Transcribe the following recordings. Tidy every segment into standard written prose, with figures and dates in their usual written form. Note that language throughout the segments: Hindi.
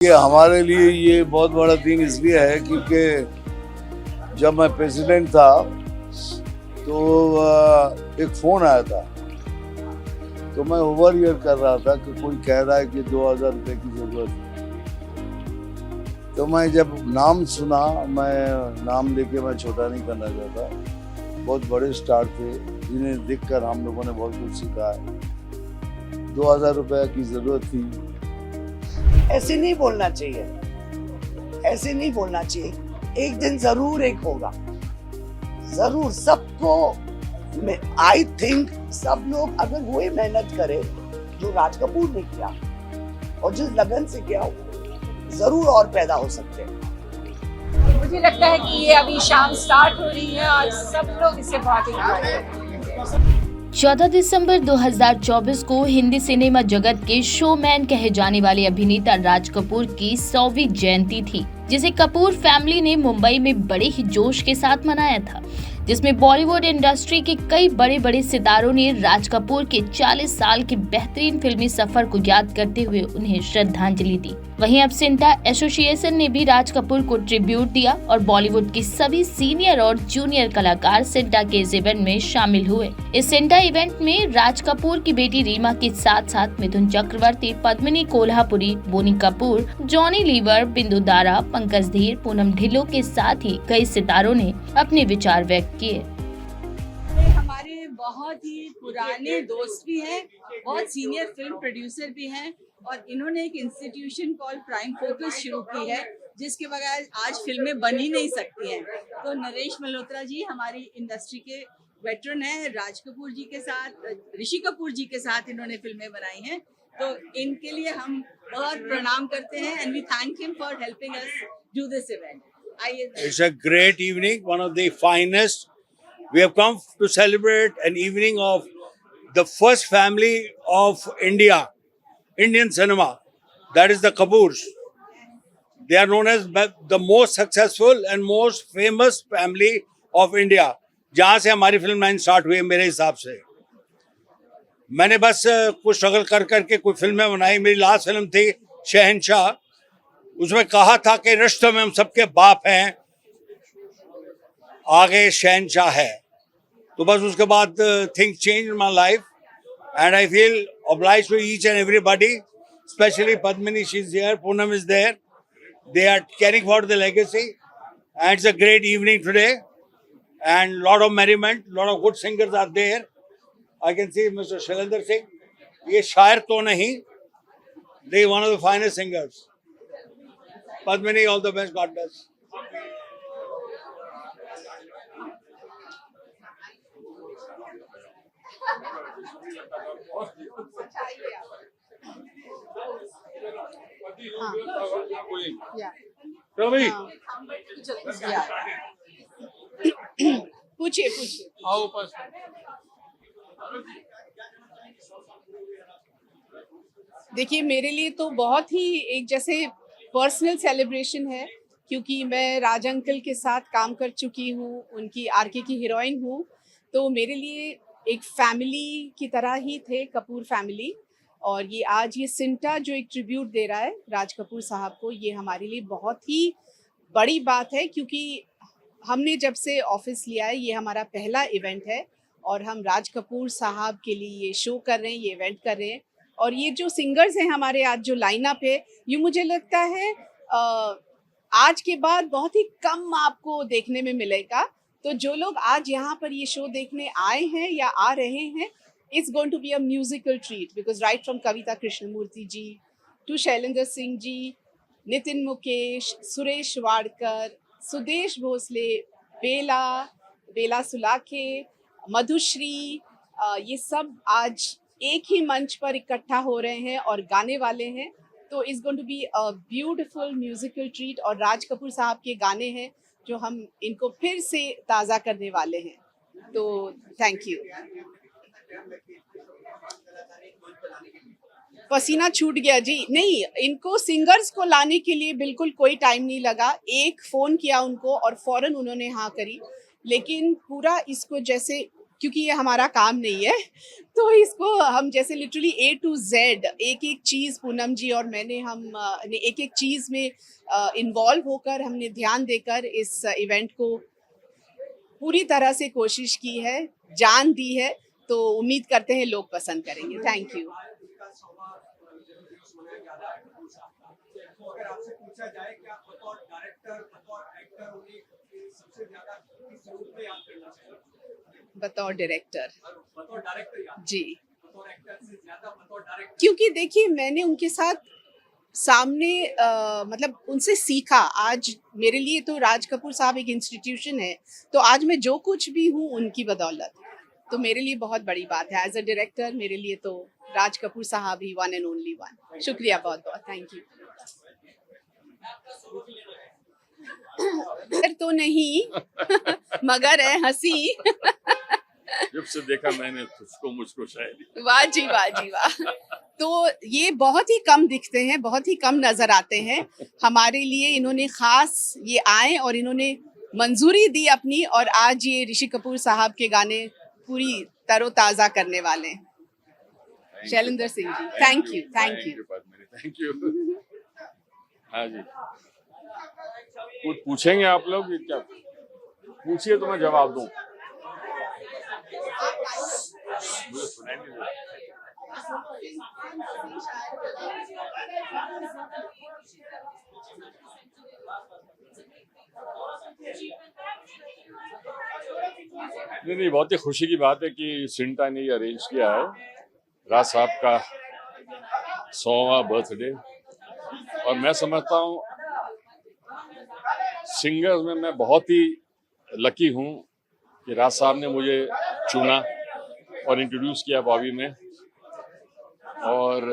ये हमारे लिए ये बहुत बड़ा दिन इसलिए है क्योंकि जब मैं प्रेसिडेंट था तो एक फोन आया था, तो मैं ओवर ईयर कर रहा था कि कोई कह रहा है कि 2000 रुपये की जरूरत है। तो मैं जब नाम सुना, मैं नाम लेके मैं छोटा नहीं करना चाहता, बहुत बड़े स्टार थे जिन्हें देखकर हम लोगों ने बहुत कुछ सीखा है। 2000 रुपये की जरूरत थी। ऐसे नहीं बोलना चाहिए, ऐसे नहीं बोलना चाहिए। एक दिन जरूर एक होगा, जरूर सबको। आई थिंक सब लोग अगर वही मेहनत करे जो राज कपूर ने किया और जिस लगन से किया, जरूर और पैदा हो सकते हैं। मुझे लगता है कि ये अभी शाम स्टार्ट हो रही है और सब लोग इसे बहुत एंजॉय करेंगे। 14 दिसंबर 2024 को हिंदी सिनेमा जगत के शोमैन कहे जाने वाले अभिनेता राज कपूर की 100वीं जयंती थी, जिसे कपूर फैमिली ने मुंबई में बड़े ही जोश के साथ मनाया था, जिसमें बॉलीवुड इंडस्ट्री के कई बड़े बड़े सितारों ने राज कपूर के 40 साल के बेहतरीन फिल्मी सफर को याद करते हुए उन्हें श्रद्धांजलि दी। वहीं अब सिंटा एसोसिएशन ने भी राज कपूर को ट्रिब्यूट दिया और बॉलीवुड के सभी सीनियर और जूनियर कलाकार सिंटा के इस इवेंट में शामिल हुए। इस सिंटा इवेंट में राज कपूर की बेटी रीमा के साथ साथ मिथुन चक्रवर्ती, पद्मिनी कोल्हापुरी, बोनी कपूर, जॉनी लीवर, बिंदु दारा, पंकज धीर, पूनम ढिल्लों के साथ ही कई सितारों ने अपने विचार व्यक्त किए। हमारे बहुत ही पुराने दोस्त भी हैं, बहुत सीनियर फिल्म प्रोड्यूसर भी हैं और इन्होंने एक इंस्टीट्यूशन कॉल प्राइम फोकस शुरू की है, जिसके बगैर आज फिल्में बन ही नहीं सकती हैं। तो नरेश मल्होत्रा जी हमारी इंडस्ट्री के वेटरन हैं, राज कपूर जी के साथ, ऋषि कपूर जी के साथ इन्होंने फिल्में बनाई हैं, तो इनके लिए हम बहुत प्रणाम करते हैं and we thank him for helping us do this event. It's a great evening, one of the finest. We have come to celebrate an evening of the first family of India, Indian cinema. That is the Kapoors. They are known as the most successful and most famous family of India. जहाँ से हमारी फिल्म लाइन स्टार्ट हुई है, मेरे हिसाब से मैंने बस कुछ स्ट्रगल कर करके कुछ फिल्में बनाई। मेरी लास्ट फिल्म थी शहंशाह, उसमें कहा था कि रिश्तों में हम सबके बाप हैं, आगे शहंशाह है। तो बस उसके बाद things change in my life and I feel obliged to each and everybody, especially Padmini, she's here, Poonam is there. They are carrying forward the legacy and it's a great evening today and lot of merriment, lot of good singers are there. I can see Mr. Shailendra Singh. ये शायर तो नहीं, they one of the finest singers. Padmini, all the best, God bless. Ravi, पूछिए आओ पास। देखिए, मेरे लिए तो बहुत ही एक जैसे पर्सनल सेलिब्रेशन है, क्योंकि मैं राज अंकल के साथ काम कर चुकी हूँ, उनकी आरके की हीरोइन हूँ, तो मेरे लिए एक फैमिली की तरह ही थे कपूर फैमिली। और ये आज ये सिंटा जो एक ट्रिब्यूट दे रहा है राज कपूर साहब को, ये हमारे लिए बहुत ही बड़ी बात है, क्योंकि हमने जब से ऑफिस लिया है ये हमारा पहला इवेंट है और हम राज कपूर साहब के लिए ये शो कर रहे हैं, ये इवेंट कर रहे हैं। और ये जो सिंगर्स हैं हमारे आज जो लाइनअप है, ये मुझे लगता है आज के बाद बहुत ही कम आपको देखने में मिलेगा। तो जो लोग आज यहाँ पर ये शो देखने आए हैं या आ रहे हैं, it's going to be a musical treat, because right from Kavita Krishnamurthy ji to Shailendra Singh ji, Nitin Mukesh, Suresh Wadkar, Sudesh Bhosle, Bela Sulakhe, Madhushree, ये सब आज एक ही मंच पर इकट्ठा हो रहे हैं और गाने वाले हैं। तो it's going to be a beautiful musical treat. और राज कपूर साहब के गाने हैं जो हम इनको फिर से ताज़ा करने वाले हैं। तो थैंक यू। पसीना छूट गया जी। नहीं, इनको सिंगर्स को लाने के लिए बिल्कुल कोई टाइम नहीं लगा। एक फ़ोन किया उनको और फ़ौरन उन्होंने हाँ करी। लेकिन पूरा इसको जैसे क्योंकि ये हमारा काम नहीं है, तो इसको हम जैसे लिटरली A to Z एक एक चीज़ पूनम जी और मैंने हम एक एक चीज़ में इन्वॉल्व होकर हमने ध्यान देकर इस इवेंट को पूरी तरह से कोशिश की है, जान दी है, तो उम्मीद करते हैं लोग पसंद करेंगे। Thank you. अगर आपसे पूछा जाए क्या बतौर डायरेक्टर बतौर एक्टर उन्हें सबसे ज्यादा किस रूप में याद करना चाहिए? बतौर डायरेक्टर बतौर डायरेक्टर याद जी, बतौर एक्टर से ज्यादा बतौर डायरेक्टर। क्योंकि देखिए मैंने उनके साथ सामने मतलब उनसे सीखा। आज मेरे लिए तो राज कपूर साहब एक इंस्टीट्यूशन है, तो आज मैं जो कुछ भी हूँ उनकी बदौलत, तो मेरे लिए बहुत बड़ी बात है। एज अ डायरेक्टर मेरे लिए तो राज कपूर साहब ही वन एंड ओनली वन। शुक्रिया बहुत बहुत, थैंक यू। तो नहीं मगर है हंसी। जब से देखा मैंने तुझको मुझको शायद। वाह जी वाह जी वाह। तो ये बहुत ही कम दिखते हैं, बहुत ही कम नजर आते हैं। हमारे लिए इन्होंने खास ये आए और इन्होंने मंजूरी दी अपनी, और आज ये ऋषि कपूर साहब के गाने पूरी तरोताजा करने वाले हैं। Shailendra Singh ji, thank you thank you. Thank you. हाँ जी, कुछ पूछेंगे आप लोग? क्या पूछिए तो मैं जवाब दूं। मुझे सुनाई नहीं दे रहा। नहीं, बहुत ही खुशी की बात है कि सिंटा ने ये अरेंज किया है, राज साहब का 100वां बर्थडे। और मैं समझता हूँ सिंगर्स में मैं बहुत ही लकी हूँ कि राज साहब ने मुझे चुना और इंट्रोड्यूस किया बॉबी में, और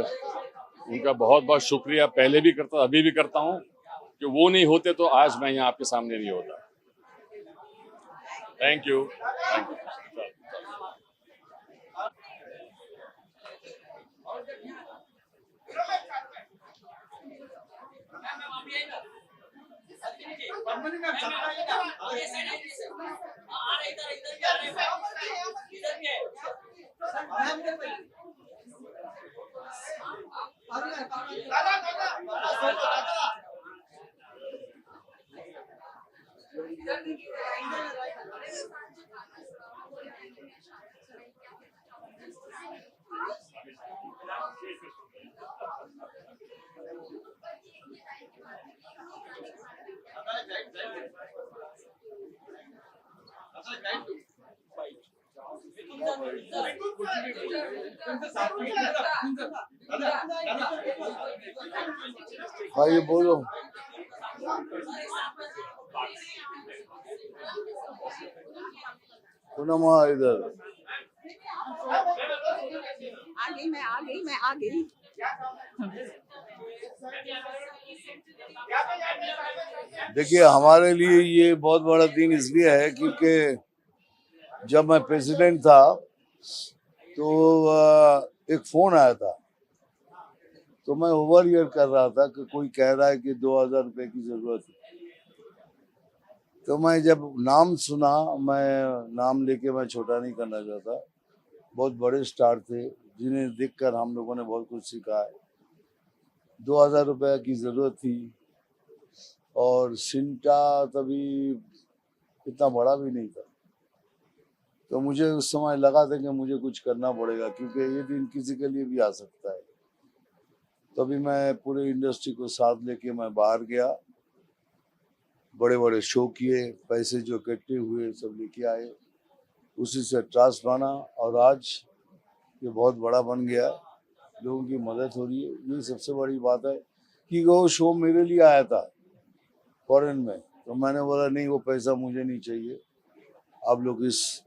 उनका बहुत बहुत शुक्रिया पहले भी करता, अभी भी करता हूँ, कि वो नहीं होते तो आज मैं यहाँ आपके सामने नहीं होता। Thank you. हाँ ये बोलो। पूनम इधर मैं आ गई। देखिए, हमारे लिए ये बहुत बड़ा दिन इसलिए है क्योंकि जब मैं प्रेसिडेंट था तो एक फोन आया था, तो मैं ओवर ईयर कर रहा था कि कोई कह रहा है कि 2000 रुपये की जरूरत है। तो मैं जब नाम सुना, मैं नाम लेके मैं छोटा नहीं करना चाहता, बहुत बड़े स्टार थे जिन्हें देखकर हम लोगों ने बहुत कुछ सीखा है। 2000 रुपये की जरूरत थी, और सिंटा तभी इतना बड़ा भी नहीं था, तो मुझे उस समय लगा था कि मुझे कुछ करना पड़ेगा क्योंकि ये दिन किसी के लिए भी आ सकता है। तभी मैं पूरे इंडस्ट्री को साथ लेके मैं बाहर गया, बड़े बड़े शो किए, पैसे जो इकट्ठे हुए सब लेके आए, उसी से ट्रस्ट बना और आज ये बहुत बड़ा बन गया। लोगों की मदद हो रही है, ये सबसे बड़ी बात है। कि वो शो मेरे लिए आया था फॉरेन में, तो मैंने बोला नहीं, वो पैसा मुझे नहीं चाहिए, आप लोग इस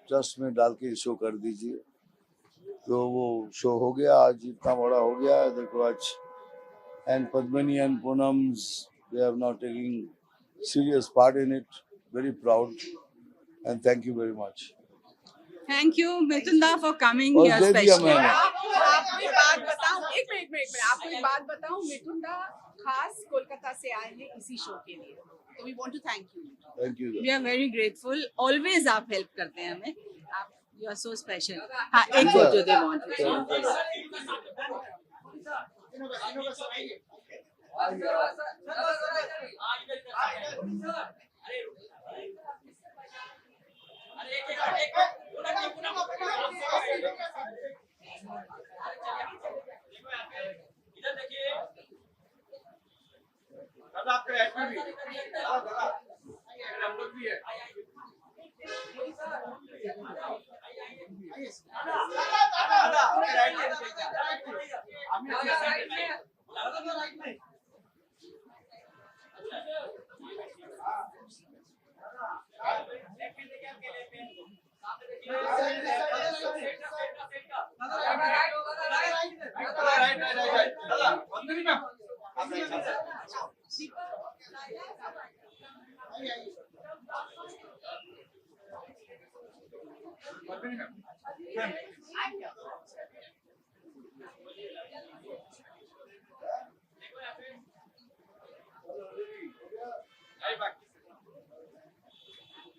ट्रस्ट में डाल के शो कर दीजिए। तो वो शो हो गया, आज इतना बड़ा हो गया है। देखो आज and Padmini and Poonams, they are now taking serious part in it. Very proud and thank you very much. Thank you Mitunda for coming और here दे दिया specially. मैंने। आपको एक बात बताऊं, एक मिनट आपको एक बात बताऊं, मिठुंदा खास कोलकाता से आए हैं इसी शो के लिए, तो we want to thank you. Thank you. We are very grateful. Always आप हेल्प करते हैं हमें। आप यू आर सो स्पेशल। हाँ, एक photo they Mohan.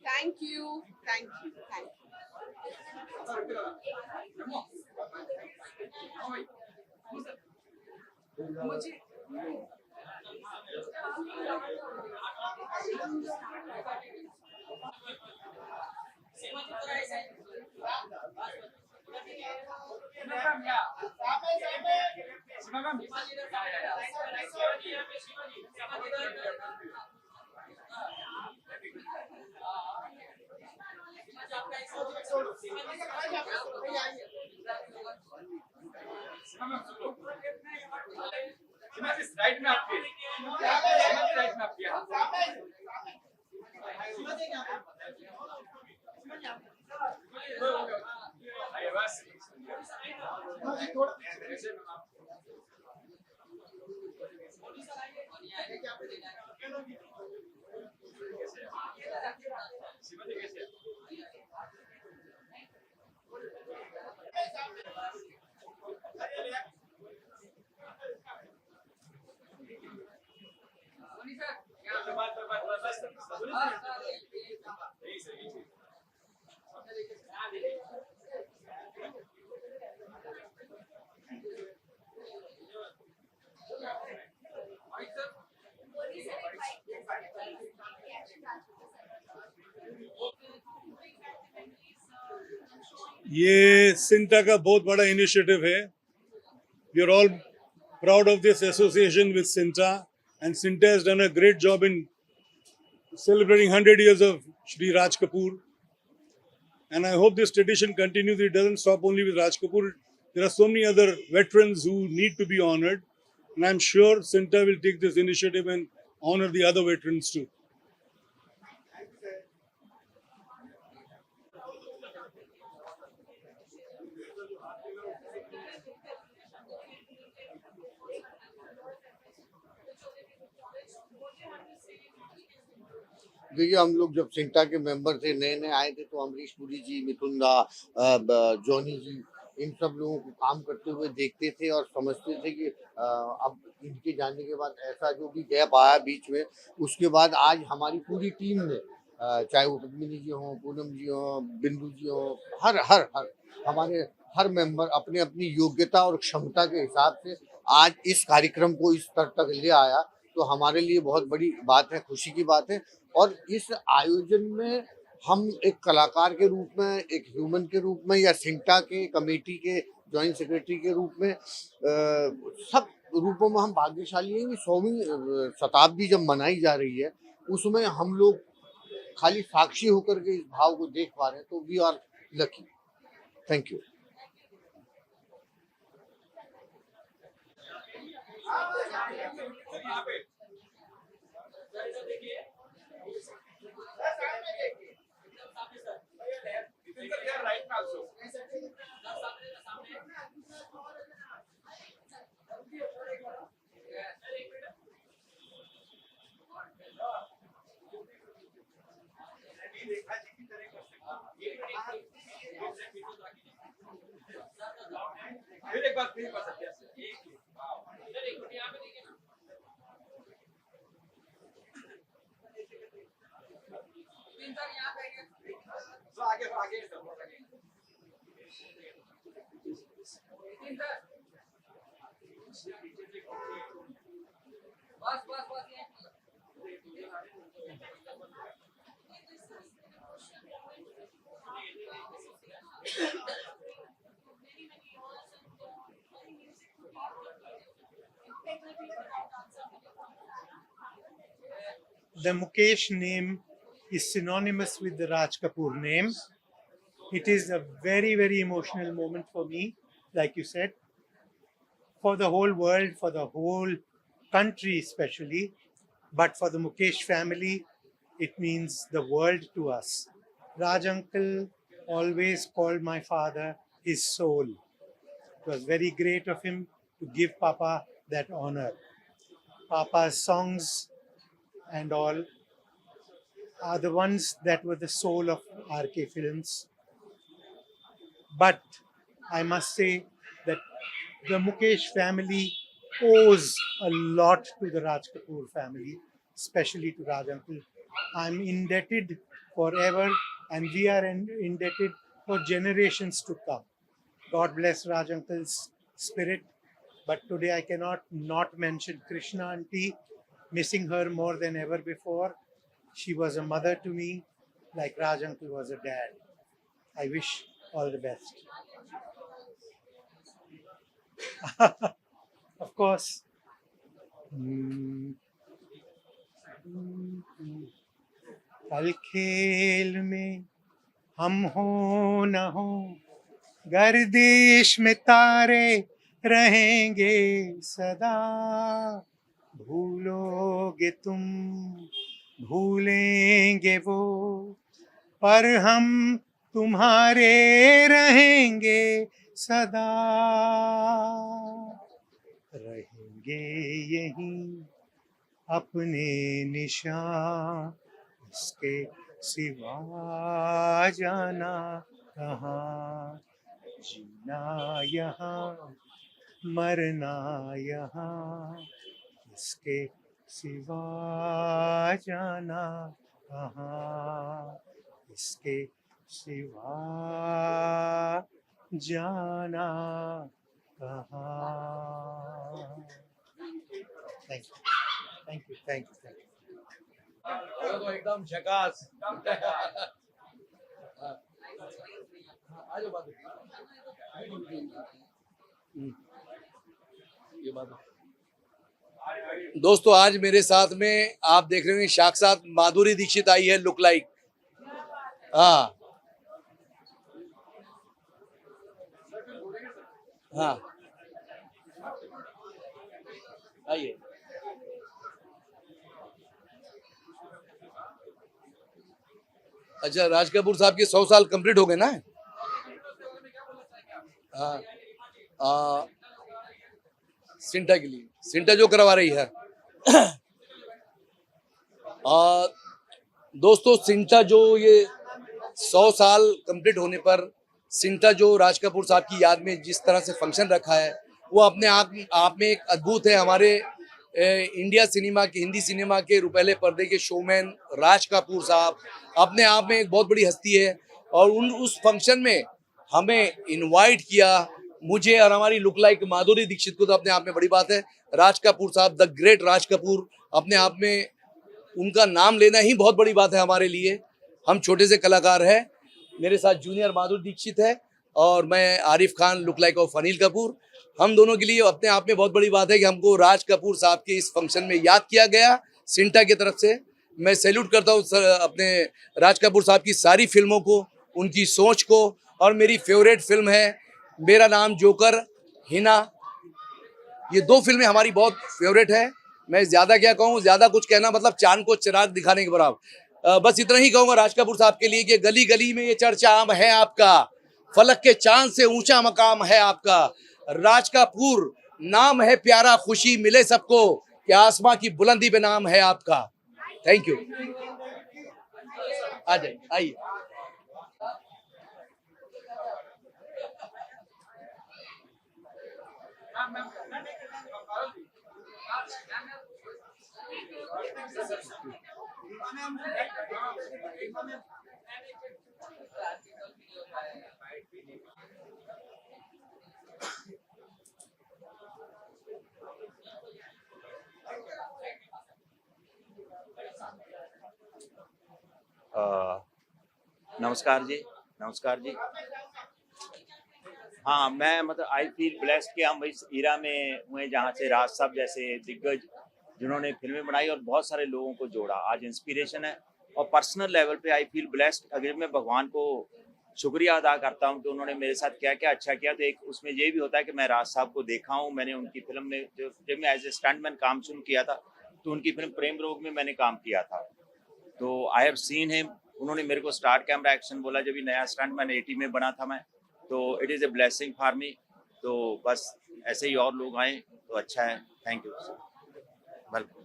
Thank you, thank you, thank you. Right में आपके राइट में आपके ये सिंटा का बहुत बड़ा इनिशिएटिव है। We are all proud of this association with Sinta, and Sinta has done a great job in celebrating 100 years of Shri Raj Kapoor. And I hope this tradition continues. It doesn't stop only with Raj Kapoor. There are so many other veterans who need to be honored, and I'm sure Sinta will take this initiative and honor the other veterans too. देखिए, हम लोग जब सिंटा के मेंबर थे, नए नए आए थे, तो अमरीश पुरी जी, मिथुन दा, जॉनी जी, इन सब लोगों को काम करते हुए देखते थे और समझते थे कि अब इनके जाने के बाद ऐसा जो भी गैप आया बीच में, उसके बाद आज हमारी पूरी टीम ने, चाहे वो पद्मिनी जी हों, पूनम जी हों, बिंदु जी हों, हर हर हर हमारे हर मेंबर अपने अपनी योग्यता और क्षमता के हिसाब से आज इस कार्यक्रम को इस स्तर तक ले आया। तो हमारे लिए बहुत बड़ी बात है, खुशी की बात है। और इस आयोजन में हम एक कलाकार के रूप में, एक ह्यूमन के रूप में, या सिंटा के कमेटी के जॉइंट सेक्रेटरी के रूप में, सब रूपों में हम भाग्यशाली हैं कि 100वीं शताब्दी जब मनाई जा रही है, उसमें हम लोग खाली साक्षी होकर के इस भाव को देख पा रहे हैं, तो we are lucky. Thank you. एक बार फिर कर सकते हैं। आगे The Mukesh name is synonymous with the Raj Kapoor name. It is a very, very emotional moment for me, like you said, for the whole world, for the whole country especially, but for the Mukesh family, it means the world to us. Raj uncle always called my father his soul. It was very great of him to give Papa that honor. Papa's songs and all are the ones that were the soul of RK Films. But I must say that the Mukesh family owes a lot to the Raj Kapoor family, especially to Raj uncle. I'm indebted forever, and we are indebted for generations to come. God bless Raj uncle's spirit. But today I cannot not mention Krishna auntie, missing her more than ever before. She was a mother to me, like Raj uncle was a dad. I wish all the best. Of course. कल खेल में हम हो न हो, गर्दिश में तारे रहेंगे सदा. भूलोगे तुम, भूलेंगे वो, पर हम तुम्हारे रहेंगे सदा. रहेंगे यहीं अपने निशान, इसके सिवा जाना कहाँ. जीना यहाँ, मरना यहाँ, इसके सिवा जाना कहाँ. इसके सिवा जाना कहाँ. Thank you. Thank you. Thank you. Thank you. तो एकदम झकास दोस्तों आज मेरे साथ में आप देख रहे हैं साक्षात माधुरी दीक्षित आई है, लुक लाइक. हाँ हाँ आइए. अच्छा, राज कपूर साहब के 100 साल कंप्लीट हो गए ना. हाँ सिंटा के लिए, सिंटा जो करवा रही है. दोस्तों सिंटा जो ये 100 साल कंप्लीट होने पर सिंटा जो राज कपूर साहब की याद में जिस तरह से फंक्शन रखा है वो अपने आप में एक अद्भुत है. हमारे इंडिया सिनेमा के, हिंदी सिनेमा के रुपहले पर्दे के शोमैन राज कपूर साहब अपने आप में एक बहुत बड़ी हस्ती है. और उस फंक्शन में हमें इनवाइट किया, मुझे और हमारी लुक लाइक माधुरी दीक्षित को, तो अपने आप में बड़ी बात है. राज कपूर साहब, द ग्रेट राज कपूर, अपने आप में उनका नाम लेना ही बहुत बड़ी बात है हमारे लिए. हम छोटे से कलाकार हैं. मेरे साथ जूनियर माधुरी दीक्षित है और मैं Arif Khan, look like of Anil Kapoor. हम दोनों के लिए अपने आप में बहुत बड़ी बात है कि हमको राज कपूर साहब के इस फंक्शन में याद किया गया सिंटा की तरफ से. मैं सैल्यूट करता हूँ अपने राज कपूर साहब की सारी फिल्मों को, उनकी सोच को. और मेरी फेवरेट फिल्म है मेरा नाम जोकर, हिना. ये 2 फिल्में हमारी बहुत फेवरेट है. मैं ज़्यादा क्या कहूँ, ज़्यादा कुछ कहना मतलब चांद को चिराग दिखाने के बराबर. बस इतना ही कहूँगा राज कपूर साहब के लिए कि गली गली में ये चर्चा आम है आपका, फलक के चांद से ऊंचा मकाम है आपका. राज कपूर नाम है प्यारा, खुशी मिले सबको, कि आसमां की बुलंदी पे नाम है आपका. Thank you. आ जाइए, आइए. नमस्कार जी। नमस्कार जी। हाँ, मैं मतलब आई फील ब्लेस्ड कि हम इस एरा में हुए जहाँ से राज साहब जैसे दिग्गज जिन्होंने फिल्में बनाई और बहुत सारे लोगों को जोड़ा, आज इंस्पिरेशन है। और पर्सनल लेवल पे आई फील ब्लेस्ड। अगर मैं भगवान को शुक्रिया अदा करता हूँ कि उन्होंने मेरे साथ क्या-क्या अच्छा किया, तो एक उसमें ये भी होता है कि मैं राज साहब को देखा हूँ। मैंने उनकी फ़िल्म में जब मैं एज़ ए स्टंटमैन काम शुरू किया था, तो उनकी फ़िल्म प्रेम रोग में मैंने काम किया था। तो आई हैव सीन हिम। उन्होंने मेरे को स्टार्ट कैमरा एक्शन बोला जब ये नया स्टंटमैन 80 में बना था मैं। तो it is a blessing for me. तो बस ऐसे ही और लोग आएँ तो अच्छा है। Thank you sir. वेलकम।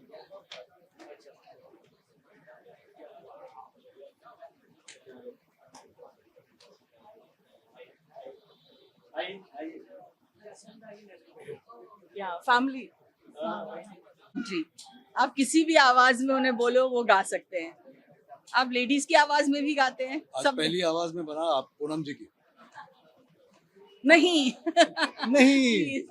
या फैमिली जी, आप किसी भी आवाज में उन्हें बोलो वो गा सकते हैं। आप लेडीज की आवाज में भी गाते हैं आज सब? पहली आवाज में बना आप पूनम जी की। नहीं नहीं।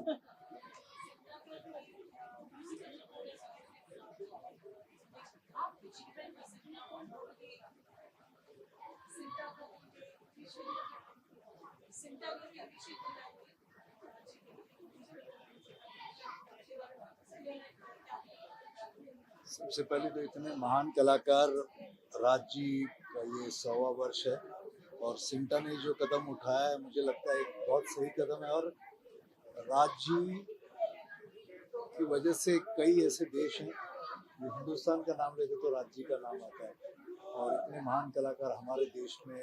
सबसे पहले तो इतने महान कलाकार राज जी का ये 100वां वर्ष है और सिंटा ने जो कदम उठाया है मुझे लगता है एक बहुत सही कदम है। और राज जी की वजह से कई ऐसे देश हैं, जो हिंदुस्तान का नाम लेते तो राज जी का नाम आता है। और इतने महान कलाकार हमारे देश में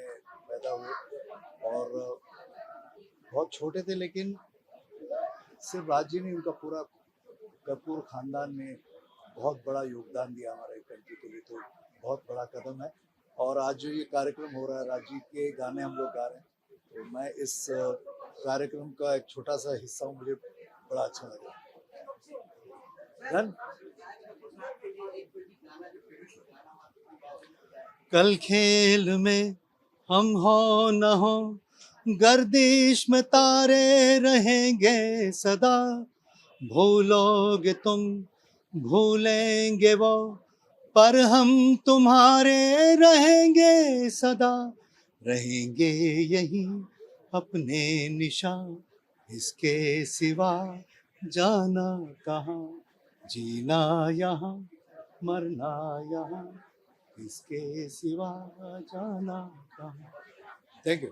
पैदा हुए और बहुत छोटे थे, लेकिन सिर्फ राज जी नहीं, उनका पूरा कपूर खानदान ने बहुत बड़ा योगदान दिया हमारे कंट्री के लिए। तो बहुत बड़ा कदम है। और आज जो ये कार्यक्रम हो रहा है, राज जी के गाने हम लोग गा रहे हैं, तो मैं इस कार्यक्रम का एक छोटा सा हिस्सा हूँ, मुझे बड़ा अच्छा लगा। कल खेल में हम हो न हो, गर्दिश में तारे रहेंगे सदा, भूलोगे तुम भूलेंगे वो, पर हम तुम्हारे रहेंगे सदा, रहेंगे यही अपने निशान, इसके सिवा जाना कहाँ, जीना यहाँ मरना यहाँ, इसके सिवा जाना कहाँ। Thank you.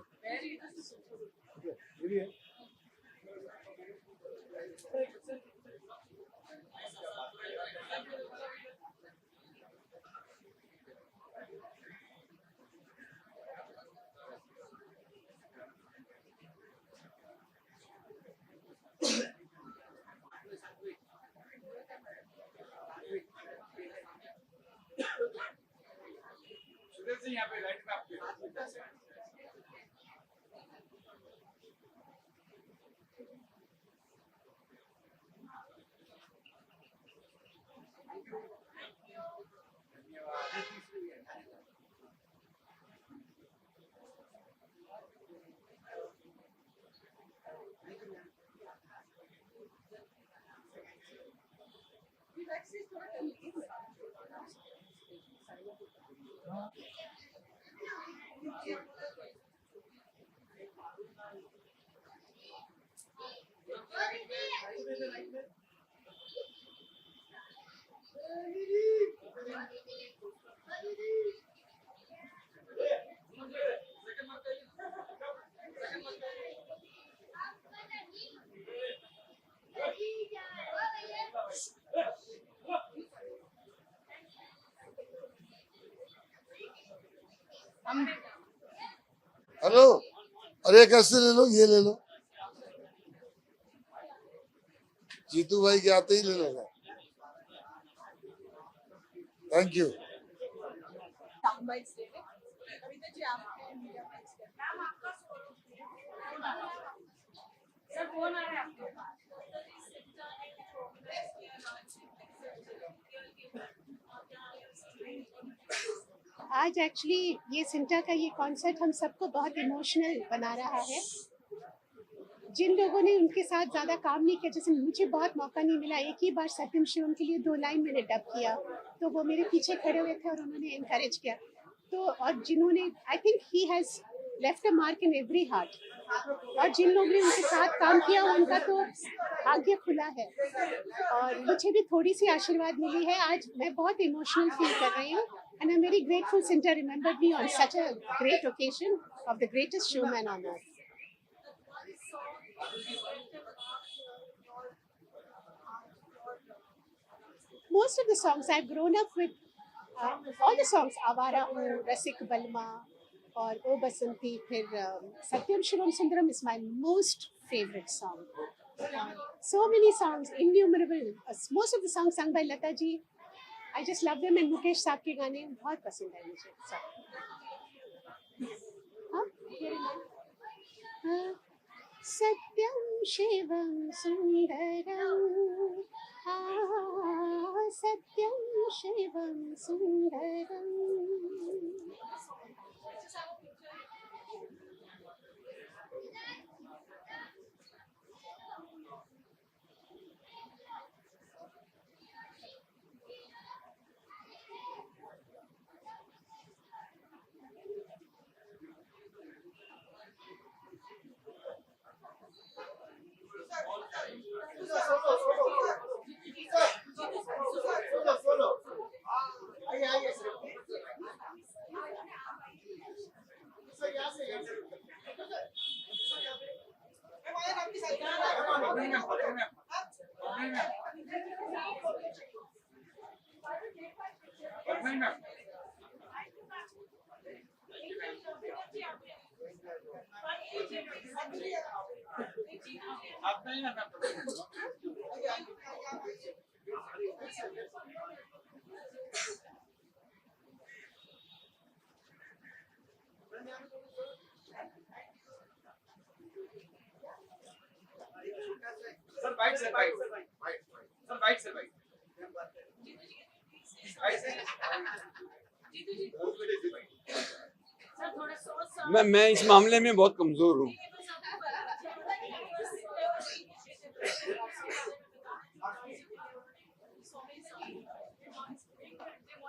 हेलो, अरे कैसे ले लो, ये ले लो, जीतू भाई के आते ही ले लेना। Thank you. आज एक्चुअली ये सिंटा का ये कॉन्सर्ट हम सबको बहुत इमोशनल बना रहा है। जिन लोगों ने उनके साथ ज़्यादा काम नहीं किया, जैसे मुझे बहुत मौका नहीं मिला, एक ही बार सत्यम शिवम के लिए 2 लाइन मैंने डब किया, तो वो मेरे पीछे खड़े हुए थे और उन्होंने इनकरेज किया। तो और जिन्होंने I think he has left a mark in every heart, और जिन लोगों ने उनके साथ काम किया उनका तो भाग्य खुला है। और मुझे भी थोड़ी सी आशीर्वाद मिली है। आज मैं बहुत इमोशनल फील कर रही हूँ, and I am very grateful CINTAA remembered me on such a great occasion of the greatest showman on earth. Most of the songs I've grown up with, all the songs, Avara Hu, Rasik Balma, or O Basanti, फिर Satyam Shivam Sundaram is my most favorite song. So many songs, innumerable. Most of the songs sung by Lata ji, I just love them, and Mukesh साहब के गाने बहुत पसंद है मुझे सब। हाँ, सत्यम शिवम सुंदरम, सत्यम शिवम सुंदरम। मैं इस मामले में बहुत कमजोर हूँ।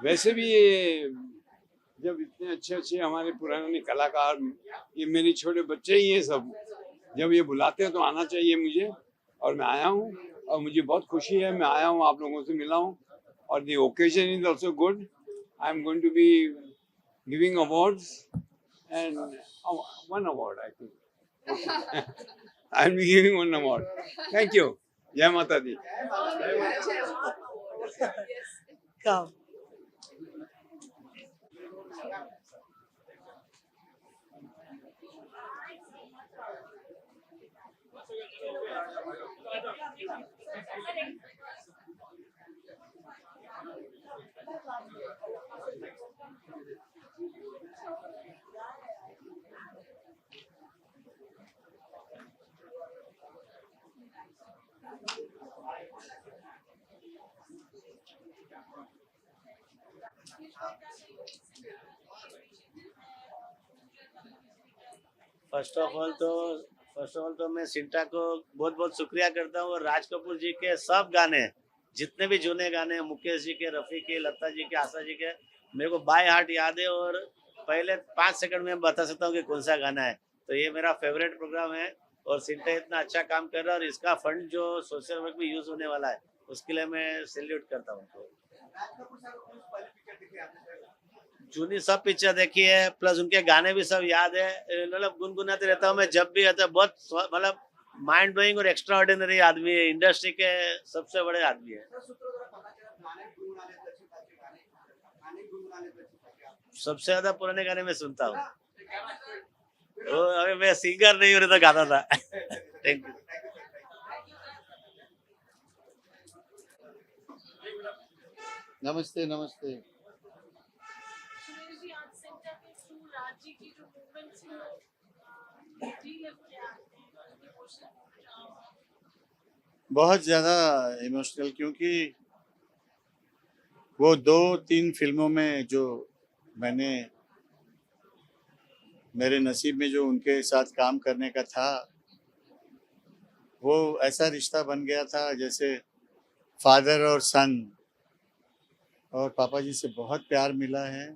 वैसे भी ये जब इतने अच्छे अच्छे हमारे पुराने कलाकार, ये मेरे छोटे बच्चे ही हैं सब, जब ये बुलाते हैं तो आना चाहिए मुझे, और मैं आया हूँ और मुझे बहुत खुशी है। मैं आया हूँ, आप लोगों से मिला हूँ, और the occasion is also good. I am going to be giving awards and one award, I think. I'll be giving one award. Thank you. Jai Mata Di. Come. First of all तो मैं सिंटा को बहुत बहुत शुक्रिया करता हूँ। और राज कपूर जी के सब गाने, जितने भी जूने गाने, मुकेश जी के, रफ़ी के, लता जी के, आशा जी के, मेरे को बाय हार्ट याद है, और पहले 5 सेकंड में बता सकता हूँ कि कौन सा गाना है। तो ये मेरा फेवरेट प्रोग्राम है, और सिंटा इतना अच्छा काम कर रहा है, और इसका फंड जो सोशल वर्क में यूज होने वाला है उसके लिए मैं सैल्यूट करता हूँ। जूनी सब पिक्चर देखी है, प्लस उनके गाने भी सब याद है, मतलब गुनगुनाते रहता हूँ मैं जब भी आता है। बहुत मतलब माइंड ब्लोइंग और एक्स्ट्रा ऑर्डिनरी आदमी है, इंडस्ट्री के सबसे बड़े आदमी है। सबसे ज्यादा पुराने गाने में सुनता हूँ। अभी मैं सिंगर नहीं हो रहा तो गाता था। Thank you. नमस्ते नमस्ते। बहुत ज़्यादा इमोशनल, क्योंकि वो 2-3 फिल्मों में जो मैंने, मेरे नसीब में जो उनके साथ काम करने का था, वो ऐसा रिश्ता बन गया था जैसे फादर और सन। और पापा जी से बहुत प्यार मिला है,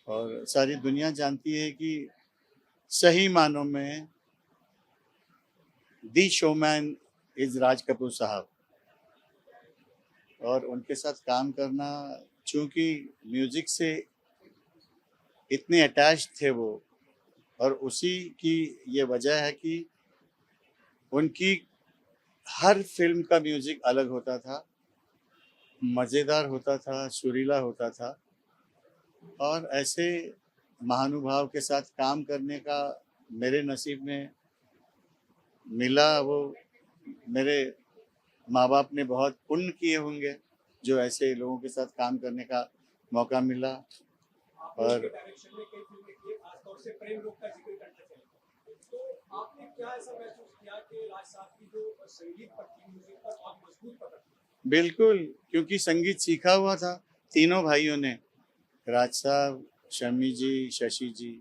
और सारी दुनिया जानती है कि सही मानों में दी शोमैन इज राज कपूर साहब। और उनके साथ काम करना, चूंकि म्यूजिक से इतने अटैच थे वो, और उसी की ये वजह है कि उनकी हर फिल्म का म्यूजिक अलग होता था, मज़ेदार होता था, सुरीला होता था। और ऐसे महानुभाव के साथ काम करने का मेरे नसीब में मिला, वो मेरे माँ बाप ने बहुत पुण्य किए होंगे जो ऐसे लोगों के साथ काम करने का मौका मिला। और डायरेक्शन में कई फिल्में की, खासतौर से प्रेम रोग का जिक्र करना चाहिए, तो आपने क्या ऐसा महसूस किया कि राज साहब की जो संगीत पर थी, म्यूजिक पर बहुत मजबूत पकड़ थी? बिल्कुल, क्योंकि संगीत सीखा हुआ था तीनों भाइयों ने, राज साहब, शमी जी, शशि जी।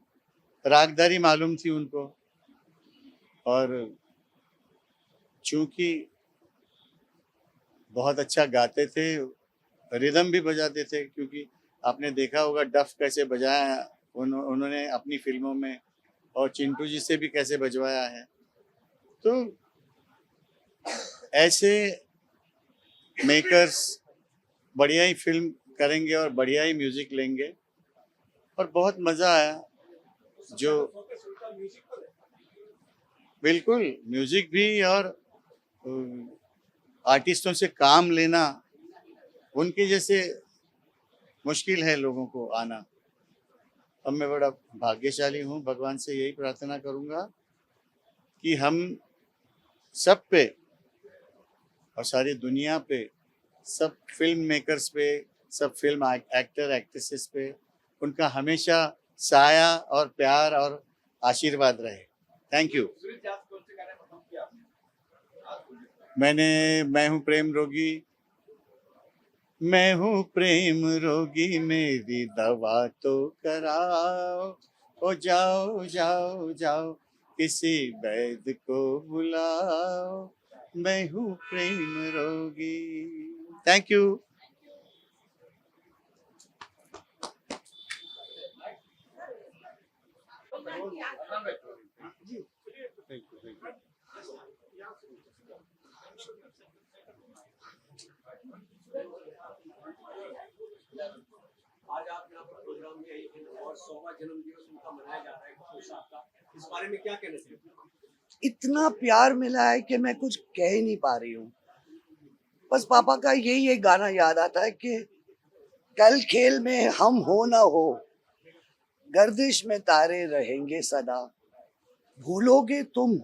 रागदारी मालूम थी उनको, और चूंकि बहुत अच्छा गाते थे, रिदम भी बजाते थे, क्योंकि आपने देखा होगा डफ कैसे बजाया उन्होंने अपनी फिल्मों में, और चिंटू जी से भी कैसे बजवाया है। तो ऐसे मेकर्स बढ़िया ही फिल्म करेंगे और बढ़िया ही म्यूजिक लेंगे, और बहुत मज़ा आया। जो बिल्कुल म्यूजिक भी, और आर्टिस्टों से काम लेना, उनके जैसे मुश्किल है लोगों को आना। अब मैं बड़ा भाग्यशाली हूँ, भगवान से यही प्रार्थना करूँगा कि हम सब पे और सारी दुनिया पे, सब फिल्म मेकर्स पे, सब फिल्म एक्टर एक्ट्रेसेस पे उनका हमेशा साया और प्यार और आशीर्वाद रहे। Thank you. मैं हूँ प्रेम रोगी, मैं हूँ प्रेम रोगी, मेरी दवा तो कराओ, ओ जाओ जाओ जाओ किसी वैद्य को बुलाओ, मैं हूँ प्रेम रोगी। Thank you. आज आप यहाँ पर प्रोग्राम में आई हैं और 100वां जन्मदिवस उनका मनाया जा रहा है कपूर साहब का, इस बारे में क्या कहना चाहिए? इतना प्यार मिला है कि मैं कुछ कह ही नहीं पा रही हूँ। बस पापा का यही एक गाना याद आता है कि कल खेल में हम हो ना हो, गर्दिश में तारे रहेंगे सदा, भूलोगे तुम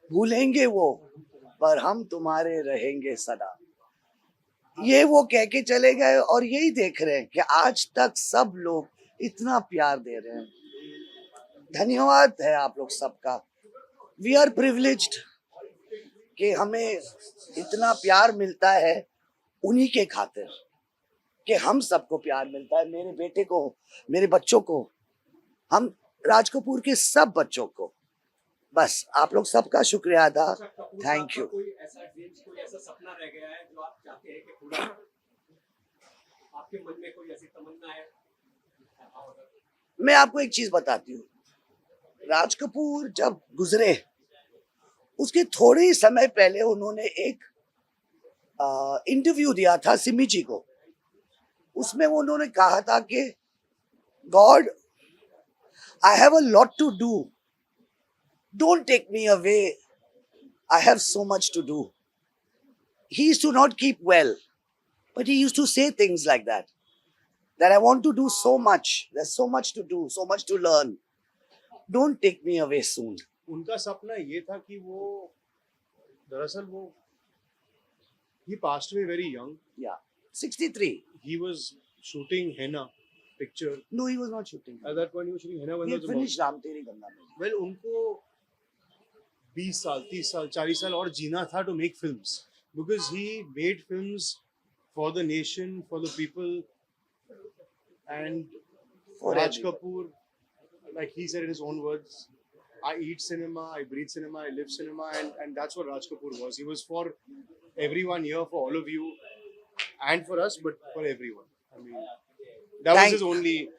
भूलेंगे वो, पर हम तुम्हारे रहेंगे सदा। ये वो कह के चले गए, और यही देख रहे हैं कि आज तक सब लोग इतना प्यार दे रहे हैं। धन्यवाद है आप लोग सबका। वी आर प्रिविलेज्ड कि हमें इतना प्यार मिलता है उन्हीं के खातिर, कि हम सबको प्यार मिलता है, मेरे बेटे को, मेरे बच्चों को, हम राज कपूर के सब बच्चों को। बस आप लोग सबका शुक्रिया अदा। Thank you. कोई ऐसा सपना रह गया है जो आप चाहते हैं कि पूरा, आपके मन में कोई ऐसी तमन्ना है? मैं आपको एक चीज बताती हूँ, राज कपूर जब गुजरे उसके थोड़े ही समय पहले उन्होंने एक इंटरव्यू दिया था सिमी जी को। उसमें उन्होंने कहा था कि God, I have a lot to do, don't take me away, I have so much to do. He used to not keep well, but he used to say things like that I want to do so much, there's so much to do, so much to learn, don't take me away soon. उनका सपना ये था कि वो दरअसल वो he passed away very young. Yeah, 63. He was shooting Henna picture. No, he was not shooting. At that point he was shooting Henna when He was finished Ram Teri Ganga Mein. Well, उनको 20 साल 30 साल 40 साल और जीना था to make films, because he made films for the nation, for the people, and For Raj everyone. Kapoor, like he said in his own words, I eat cinema, I breathe cinema, I live cinema, and that's what Raj Kapoor was. He was for everyone here, for all of you, and for us, but for everyone. I mean, that was his only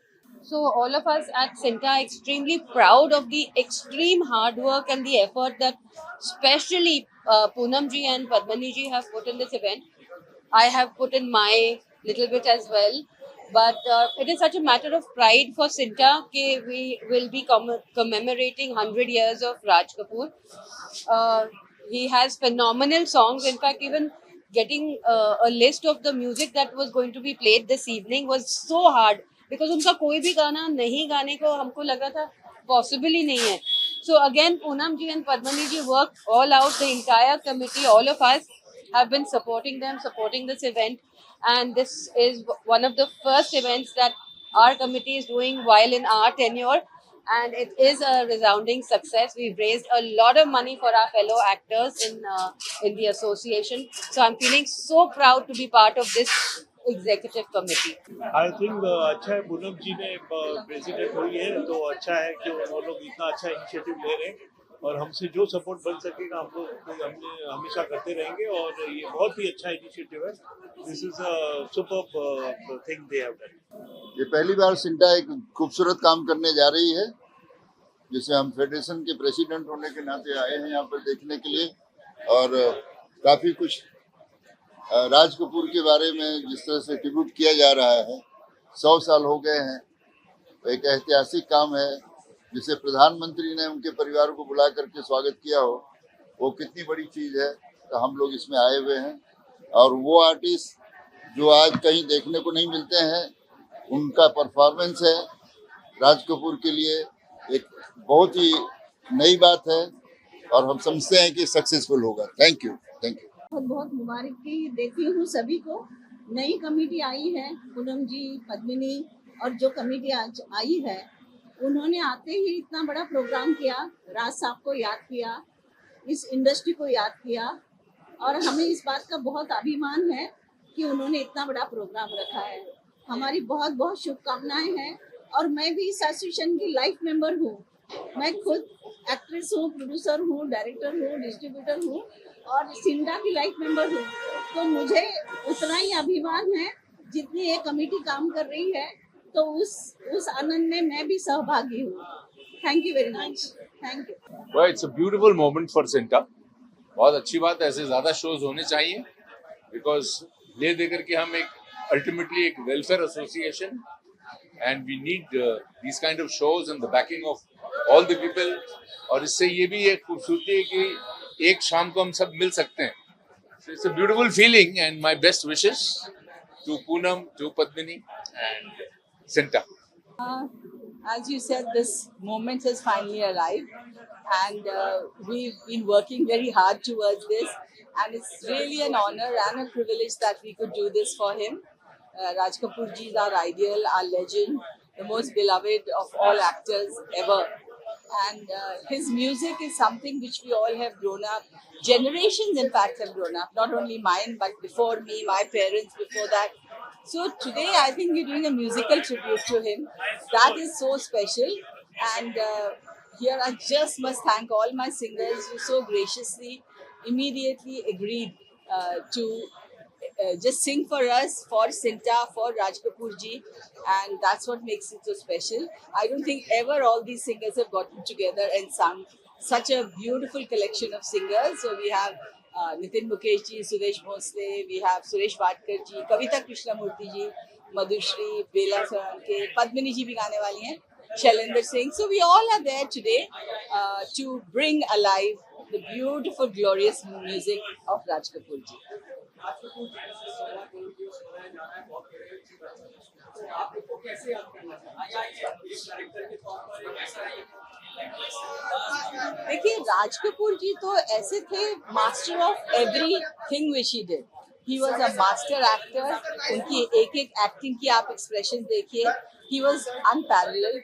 So all of us at Cinta are extremely proud of the extreme hard work and the effort that especially Poonam ji and Padmani ji have put in this event. I have put in my little bit as well. But it is such a matter of pride for Cinta that we will be commemorating 100 years of Raj Kapoor. He has phenomenal songs. In fact, even getting a list of the music that was going to be played this evening was so hard because उनका कोई भी गाना नहीं गाने को हमको लगा था possible ही नहीं है. So again, Poonam ji and Padmani ji worked all out. The entire committee, all of us, have been supporting them, supporting this event, and this is one of the first events that our committee is doing while in our tenure, and it is a resounding success. We've raised a lot of money for our fellow actors in the association, so I'm feeling so proud to be part of this executive committee. I think अच्छा है पूनम जी ने प्रेसिडेंट हुई है तो अच्छा है कि वो लोग इतना अच्छा इनिशिएटिव ले रहे हैं और हमसे जो सपोर्ट बन सकेगा हम लोग हमने हमेशा करते रहेंगे और ये बहुत ही अच्छा इनिशिएटिव है. This is a superb thing they have done. ये पहली बार सिंटा एक खूबसूरत काम करने जा रही है जिसे हम फेडरेशन के प्रेसिडेंट होने के नाते आए हैं यहाँ पर देखने के लिए. और काफ़ी कुछ राज कपूर के बारे में जिस तरह से ट्रिब्यूट किया जा रहा है, 100 साल हो गए हैं, तो एक ऐतिहासिक काम है जिसे प्रधानमंत्री ने उनके परिवार को बुला करके स्वागत किया हो, वो कितनी बड़ी चीज़ है. तो हम लोग इसमें आए हुए हैं और वो आर्टिस्ट जो आज कहीं देखने को नहीं मिलते हैं उनका परफॉर्मेंस है राज कपूर के लिए एक बहुत ही नई बात है और हम समझते हैं कि सक्सेसफुल होगा. Thank you. बहुत बहुत मुबारकी देती हूँ सभी को. नई कमेटी आई है, पूनम जी, पद्मिनी और जो कमेटी आज आई है उन्होंने आते ही इतना बड़ा प्रोग्राम किया, राज साहब को याद किया, इस इंडस्ट्री को याद किया और हमें इस बात का बहुत अभिमान है कि उन्होंने इतना बड़ा प्रोग्राम रखा है. हमारी बहुत बहुत शुभकामनाएं हैं और मैं भी इस एसोसिएशन की लाइफ मेंबर हूँ. मैं खुद एक्ट्रेस हूँ, प्रोड्यूसर हूँ, डायरेक्टर हूँ, डिस्ट्रीब्यूटर हूँ और सिंडा की लाइफ मेंबर हूँ. तो मुझे उतना ही अभिमान है जितनी ये कमेटी काम कर रही है, तो उस आनंद में मैं भी सहभागी हूँ. Thank you very much. Thank you. Well, it's a beautiful moment for Cinta. बहुत अच्छी बात है, ऐसे ज़्यादा शोज होने चाहिए बिकॉज ले दे करके हम एक अल्टीमेटली एक welfare association and we need these kind of shows and the backing of all the people. और इससे ये भी एक खूबसूरती है कि एक शाम को हम सब मिल सकते हैं. So it's a beautiful feeling and my best wishes to Poonam, to Padmini and Cinta. As you said, this moment has finally arrived and we've been working very hard towards this and it's really an honor and a privilege that we could do this for him. Raj Kapoor ji is our ideal, our legend, the most beloved of all actors ever. And his music is something which we all have grown up. Generations, in fact, have grown up. Not only mine, but before me, my parents before that. So today, I think we're doing a musical tribute to him. That is so special. And here, I just must thank all my singers who so graciously, immediately agreed to just sing for us, for Cinta, for Raj Kapoor ji, and that's what makes it so special. I don't think ever all these singers have gotten together and sung such a beautiful collection of singers. So we have Nitin Mukesh ji, Suresh Bhosle, we have Suresh Vadkar ji, Kavita Krishnamurti ji, Madhushri, Bela Saranke, Padmini ji bhi gaane wali hain, Shailendra Singh. So we all are there today to bring alive the beautiful, glorious music of Raj Kapoor ji. देखिए, राज कपूर जी तो ऐसे थे master of everything which he did. He was a master actor. उनकी एक एक एक्टिंग की आप एक्सप्रेशन देखिए. He was unparalleled.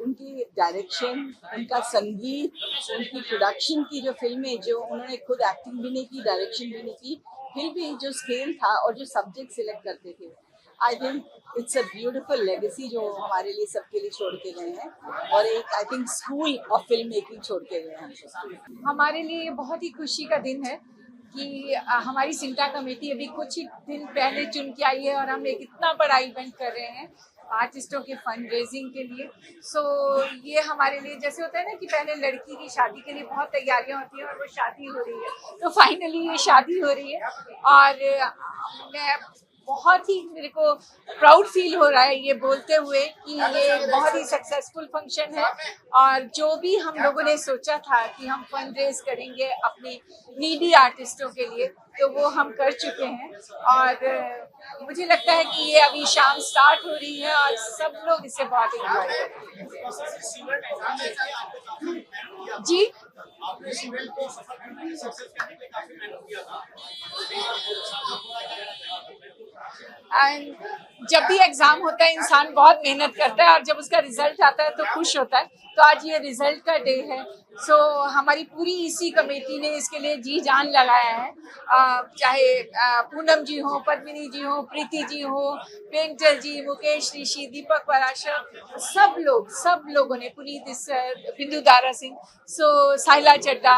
उनकी डायरेक्शन, उनका संगीत, उनकी प्रोडक्शन की जो फिल्में, जो उन्होंने खुद एक्टिंग भी नहीं की, डायरेक्शन भी नहीं की, फिर भी जो स्केल था और जो सब्जेक्ट सिलेक्ट करते थे, I think it's a beautiful legacy जो हमारे लिए सबके लिए छोड़ के गए हैं और एक I think school of film making छोड़ के गए हैं. हमारे लिए ये बहुत ही खुशी का दिन है कि हमारी सिंटा कमेटी अभी कुछ ही दिन पहले चुन के आई है और हम एक इतना बड़ा इवेंट कर रहे हैं आर्टिस्टों के फंड रेजिंग के लिए। सो ये हमारे लिए जैसे होता है ना कि पहले लड़की की शादी के लिए बहुत तैयारियां होती हैं और वो शादी हो रही है, तो फाइनली ये शादी हो रही है और मैं बहुत ही, मेरे को प्राउड फील हो रहा है ये बोलते हुए कि ये बहुत ही सक्सेसफुल फंक्शन है और जो भी हम लोगों ने सोचा था कि हम फंड रेज करेंगे अपनी नीडी आर्टिस्टों के लिए, तो वो हम कर चुके हैं और मुझे लगता है कि ये अभी शाम स्टार्ट हो रही है और सब लोग इसे बहुत एंजॉय करेंगे। जी एंड जब भी एग्जाम होता है इंसान बहुत मेहनत करता है और जब उसका रिजल्ट आता है तो खुश होता है। तो आज ये रिजल्ट का डे है, सो हमारी पूरी इसी कमेटी ने इसके लिए जी जान लगाया है। चाहे पूनम जी हो, पद्मिनी जी हो, प्रीति जी हो, पेंटर जी, मुकेश ऋषि, दीपक पराशर, सब लोगों ने, पुनीत सर, बिंदु दारा सिंह, सो साहिला चड्डा,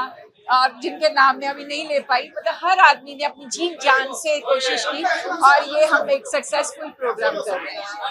और जिनके नाम मैं अभी नहीं ले पाई, मतलब हर आदमी ने अपनी जी जान से कोशिश की और ये हम एक सक्सेसफुल प्रोग्राम कर रहे हैं।